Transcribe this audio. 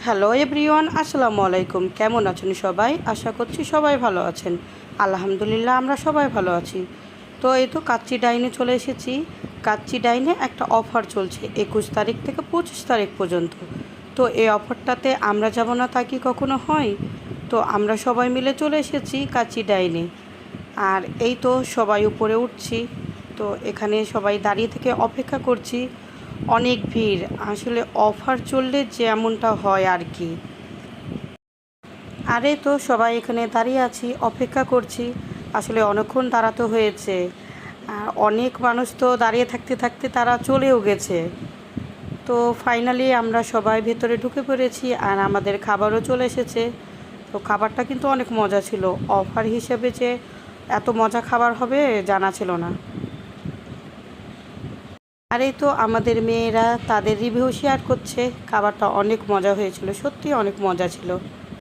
Hello everyone, আসসালামু আলাইকুম। কেমন আছেন সবাই? আশা করছি সবাই ভালো আছেন। আলহামদুলিল্লাহ, আমরা সবাই ভালো আছি। তো এই তো কাচ্চি ডাইনে চলে এসেছি। কাচ্চি ডাইনে একটা অফার চলছে 21 তারিখ থেকে 25 তারিখ পর্যন্ত। তো এই অফারটাতে আমরা যাব না তা কি কখনো হয়? তো আমরা সবাই মিলে চলে এসেছি কাচ্চি ডাইনে। আর এই তো সবাই উপরে উঠছি। তো এখানে সবাই দাঁড়িয়ে থেকে অপেক্ষা করছি। অনেক ভিড়, আসলে অফার চললে যেমনটা হয় আর কি। আরে তো সবাই এখানে দাঁড়িয়ে আছি, অপেক্ষা করছি। আসলে অনেকক্ষণ দাঁড়াতে হয়েছে। আর অনেক মানুষ তো দাঁড়িয়ে থাকতে থাকতে তারা চলেও গেছে। তো ফাইনালি আমরা সবাই ভেতরে ঢুকে পড়েছি আর আমাদের খাবারও চলে এসেছে। তো খাবারটা কিন্তু অনেক মজা ছিল। অফার হিসেবে যে এত মজা খাবার হবে জানা ছিল না। আর এই তো আমাদের মেয়েরা তাদের রিভিউ শেয়ার করছে। খাবারটা অনেক মজা হয়েছিল, সত্যি অনেক মজা ছিল।